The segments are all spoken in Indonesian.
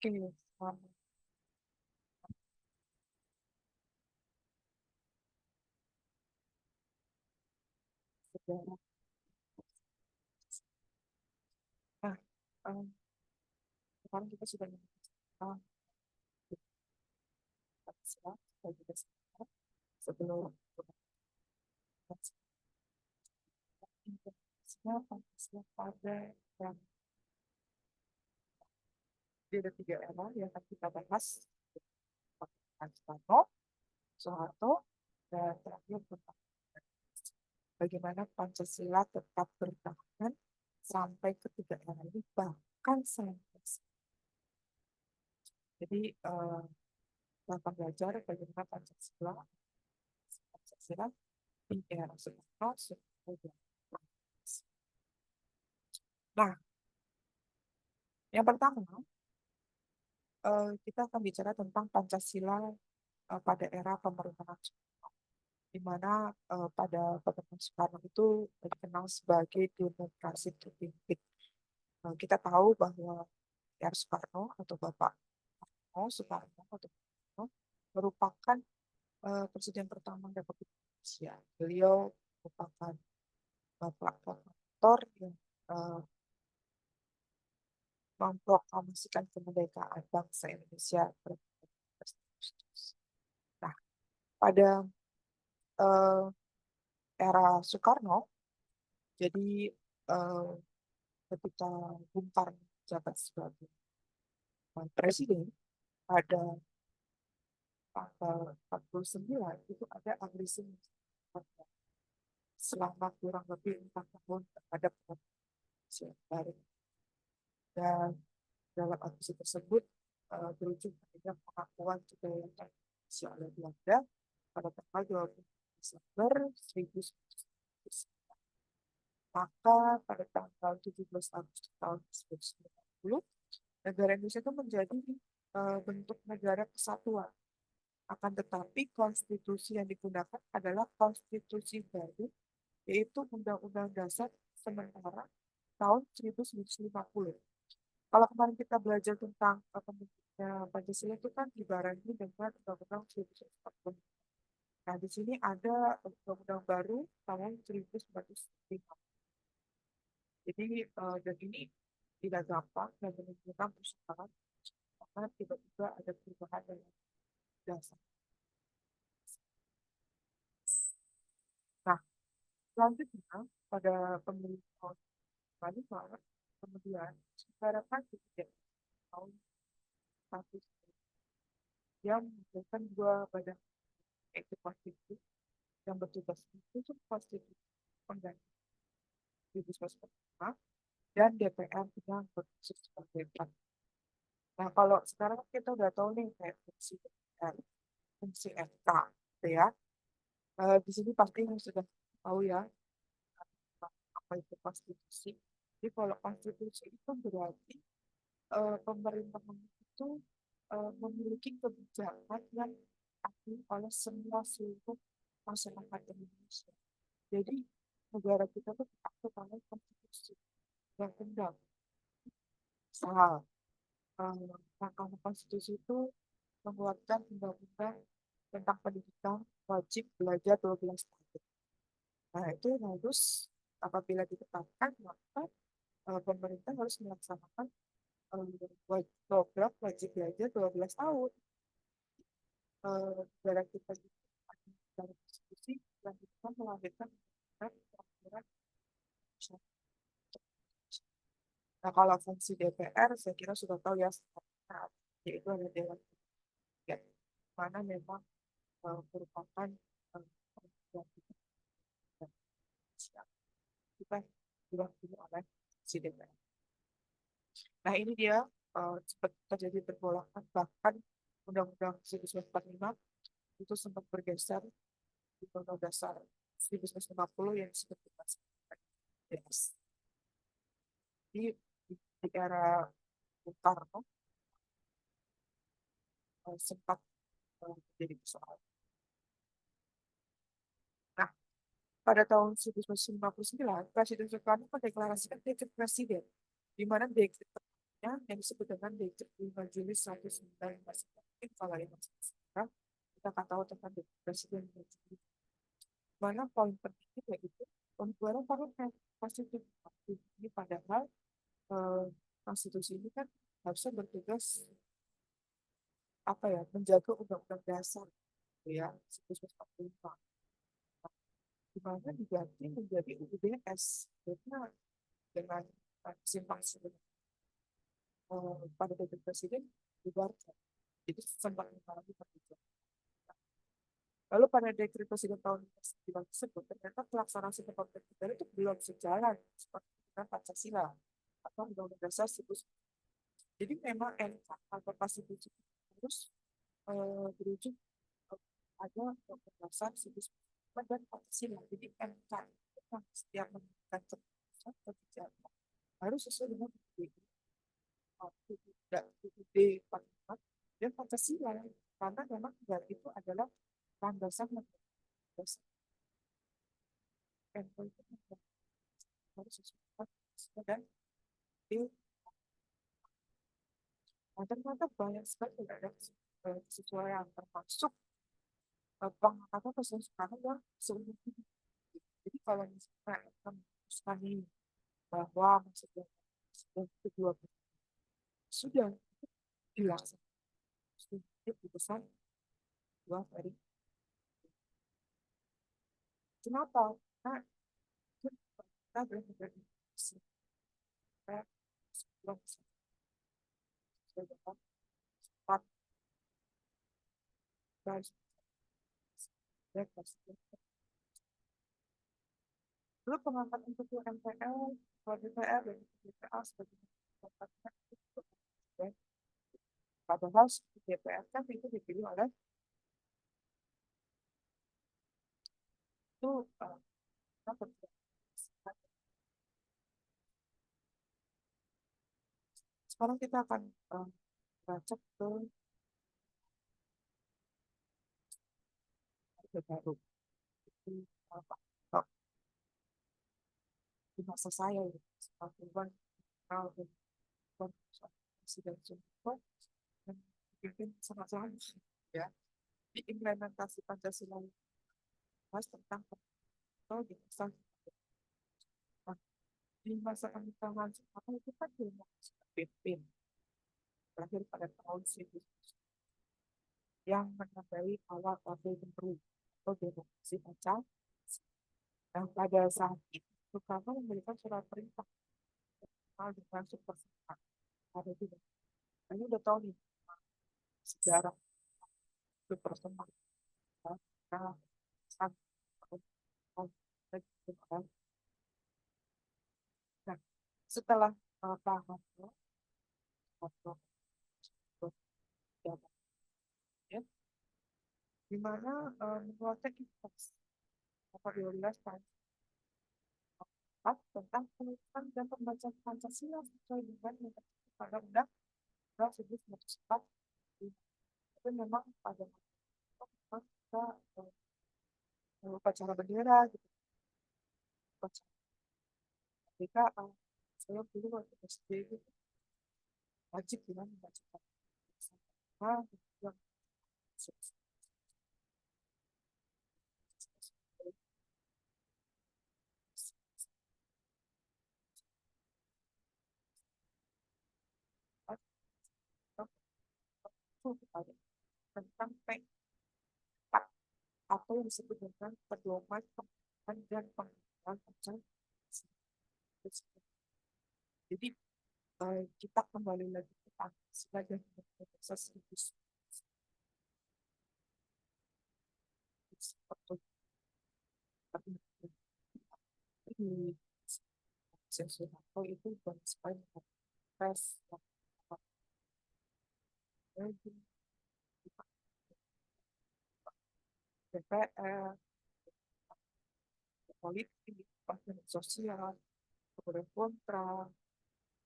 Oke, selamat sejarah. Nah, em, sekarang kita sudah mengenal Pancasila sebagai dasar sebelum Pancasila pada yang ada tiga era yang akan kita bahas, Soekarno, Soeharto, dan terakhir tentang bagaimana Pancasila tetap bertahan sampai ketiga era ini bahkan sampai sekarang. Jadi kita akan belajar bagaimana Pancasila di era Soekarno sampai. Nah, yang pertama, kita akan bicara tentang Pancasila pada era pemerintahan Soekarno, di mana pada pemerintahan Soekarno itu dikenal sebagai demokrasi terpimpin. Kita tahu bahwa R. Soekarno atau Bapak Soekarno atau Soekarno merupakan presiden pertama Republik Indonesia. Beliau merupakan bapak proklamator yang uh, memproklamasikan kemerdekaan bangsa Indonesia pada 17 Agustus. Nah, pada uh, era Soekarno, jadi uh, ketika Bung Karno menjabat sebagai presiden pada tanggal 49 itu ada agresi selama kurang lebih 4 tahun terhadap Indonesia Barat. Dan dalam agresi tersebut berujung pada pengakuan kedaulatan Indonesia oleh Belanda pada tanggal 20 Desember 1949. Maka pada tanggal 17 Agustus tahun 1990, negara Indonesia itu menjadi bentuk negara kesatuan. Akan tetapi konstitusi yang digunakan adalah konstitusi baru, yaitu Undang-Undang Dasar sementara tahun 1950. Kalau kemarin kita belajar tentang pembentuknya Pancasila itu kan dibarengi dengan Undang-Undang 1945. Nah, di sini ada undang-undang baru tahun 1950. Jadi, dan ini tidak gampang dan menimbulkan persoalan karena tiba-tiba ada perubahan dalam dasar. Nah, selanjutnya pada pemilu tahun 2005, kemudian diharapkan tidak tahun satu yang menggunakan dua badan, yaitu konstitusi yang bertugas untuk konstitusi pengganti 2015 dan DPR yang berfungsi sebagai partai. Nah, kalau sekarang kita udah tahu nih kayak fungsi DPR, fungsi MK, gitu ya. Di sini pasti yang sudah tahu ya apa itu konstitusi. Jadi kalau konstitusi itu berarti pemerintahan itu memiliki kebijakan yang diakui oleh semua seluruh masyarakat Indonesia. Jadi negara kita tuh diatur oleh konstitusi dan undang. Misal, Mahkamah Konstitusi itu mengeluarkan undang-undang tentang pendidikan wajib belajar 12 tahun. Nah, itu harus apabila ditetapkan, maka pemerintah harus melaksanakan program wajib belajar 12 tahun. Negara kita dalam konstitusi yang kita melahirkan peraturan. Nah, kalau fungsi DPR, saya kira sudah tahu ya, yaitu ada Dewan ya, mana memang merupakan kita diwakili oleh si DPR. Nah, ini dia sempat terjadi pergolakan, bahkan Undang-Undang 1945 itu sempat bergeser di Undang-Undang Dasar 1950 yang disebut dengan DAS. Di era Bung Karno sempat menjadi persoalan. Nah, pada tahun 1959, Presiden Soekarno mendeklarasikan dekret presiden, di mana dekret yang disebut dengan Dekret 5 Juli 1945. Mungkin kalau yang masih sekarang kita akan tahu tentang Dekret Presiden 5 Juli. Mana poin pentingnya yaitu pembuaran parlemen konstitusi ini, padahal konstitusi ini kan harusnya bertugas apa ya, menjaga undang-undang dasar gitu ya 1945, di mana diganti menjadi UUDS karena dengan simpang siur pada dekret presiden dibubarkan. Jadi sempat mengalami perpecahan. Lalu pada dekret presiden tahun 1999 tersebut, ternyata pelaksanaan sistem pemerintahan itu belum sejalan seperti dengan Pancasila atau Undang-Undang Dasar 1945. Jadi memang NK atau konstitusi harus berujung ada Undang-Undang Dasar 1945 dan Pancasila. Jadi NK itu kan setiap menentukan keputusan kebijakan harus sesuai dengan UUD, tidak UUD 45 dan Pancasila, karena memang itu adalah landasan dasar NK itu harus sesuai dan di. Nah, ternyata banyak sekali ada kesesuaian termasuk pengangkatan Presiden Soekarno yang seumur hidup. Jadi kalau misalnya kita memutuskan ini bahwa maksudnya Presiden kedua sudah dilaksanakan, sudah putusan dua dari. Kenapa? Nah, kita belum menjadi kita sebelum cepat dan lalu pengangkatan ketua MPR, ketua DPR, dan DPR sebagai tempatnya itu ya. Padahal DPR kan itu dipilih oleh itu apa, sekarang kita akan baca ke Orde Baru. Itu apa? Oh, di masa saya ya, tahun tahun Presiden Soekarno dan dipimpin sangat lama ya. Diimplementasi Pancasila bahas tentang atau di masa di masa pemerintahan Soekarno itu kan demokrasi terpimpin terakhir pada tahun 1900 yang menandai awal Orde Baru atau demokrasi Pancasila. Yang pada saat itu Soekarno memberikan surat perintah dengan super ada juga. Ini udah tahu nih sejarah super semak. Nah, nah, setelah paham ya, di mana menurut kita nomor 12 tahun tentang penulisan dan pembacaan Pancasila sesuai dengan yang tertulis pada Undang-Undang 1945. Itu memang pada waktu kita upacara bendera gitu, upacara ketika saya dulu waktu SD gitu wajib dengan membaca Pancasila dan tentang P4 atau yang disebut dengan pedoman pengembangan dan pengembangan Pancasila. Jadi kita kembali lagi ke Pancasila dan Undang-Undang seperti di Soeharto itu banyak sekali tes DPR, politik, sosial, kemudian kontra,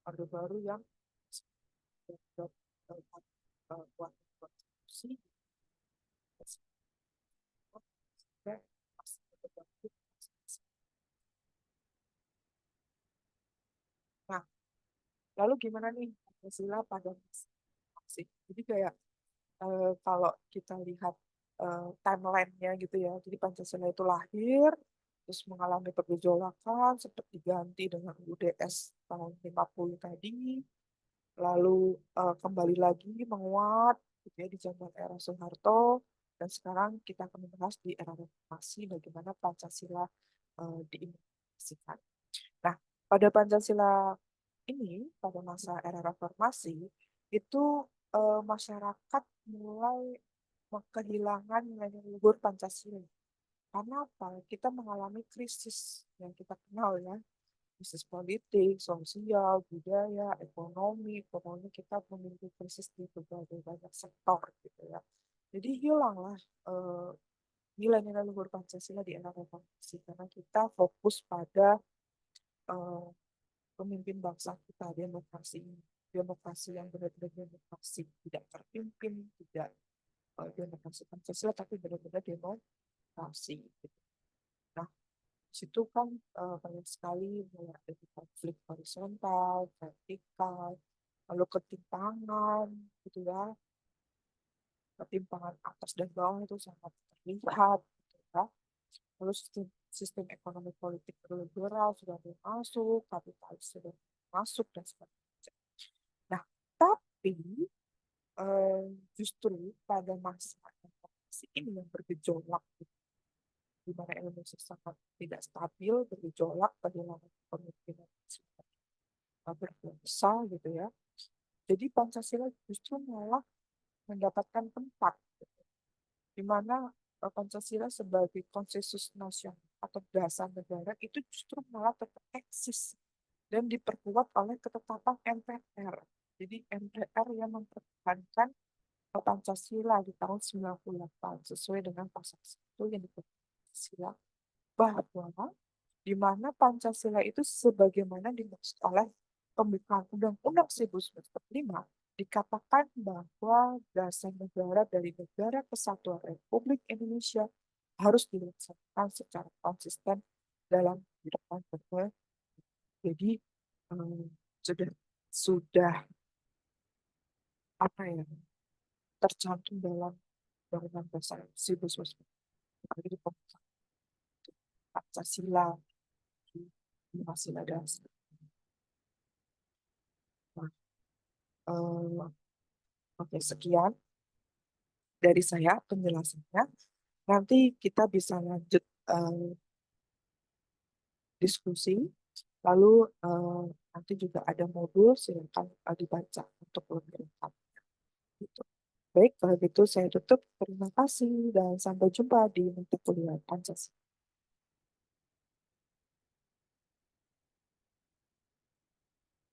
Orde Baru yang buat konstitusi, nah, lalu gimana nih Pancasila pada masing. Jadi kayak kalau kita lihat timeline-nya gitu ya, jadi Pancasila itu lahir, terus mengalami pergejolakan, sempat diganti dengan UUDS tahun 50 tadi, lalu kembali lagi menguat gitu ya di zaman era Soeharto, dan sekarang kita akan membahas di era reformasi bagaimana Pancasila diimplementasikan. Nah, pada Pancasila ini, pada masa era reformasi, itu masyarakat mulai kehilangan nilai luhur Pancasila. Karena apa? Kita mengalami krisis yang kita kenal ya, krisis politik, sosial, budaya, ekonomi, pokoknya kita memiliki krisis di berbagai banyak sektor gitu ya. Jadi hilanglah eh, nilai-nilai luhur Pancasila di era reformasi karena kita fokus pada eh, pemimpin bangsa kita, demokrasi yang benar-benar demokrasi, tidak terpimpin, tidak demokrasi Pancasila, tapi benar-benar demokrasi. Gitu. Nah, situ kan banyak sekali mulai ada konflik horizontal, vertikal, lalu ketimpangan, gitu ya, ketimpangan atas dan bawah itu sangat terlihat, gitu ya. Lalu sistem ekonomi politik liberal sudah mulai masuk, kapitalis sudah masuk dan sebagainya. Nah, tapi eh, justru pada masa reformasi ini yang bergejolak, di mana Indonesia sangat tidak stabil, bergejolak, kehilangan kepemimpinan berkuasa gitu ya. Jadi Pancasila justru malah mendapatkan tempat, gitu, di mana Pancasila sebagai konsensus nasional atau dasar negara itu justru malah tetap eksis dan diperkuat oleh ketetapan MPR. Jadi MPR yang mempertahankan Pancasila di tahun 98 sesuai dengan pasal 1 yang Pancasila, bahwa di mana Pancasila itu sebagaimana dimaksud oleh pembukaan Undang-Undang 1945 dikatakan bahwa dasar negara dari Negara Kesatuan Republik Indonesia harus dilaksanakan secara konsisten dalam kehidupan bernegara. Jadi sudah sudah apa ya, tercantum dalam Undang-Undang Dasar 1945 di Pancasila di Pancasila dasar. Nah, oke, sekian dari saya penjelasannya. Nanti kita bisa lanjut diskusi. Lalu nanti juga ada modul, silakan dibaca untuk lebih lengkap. Gitu. Baik, kalau gitu saya tutup. Terima kasih dan sampai jumpa di mata kuliah Pancasila.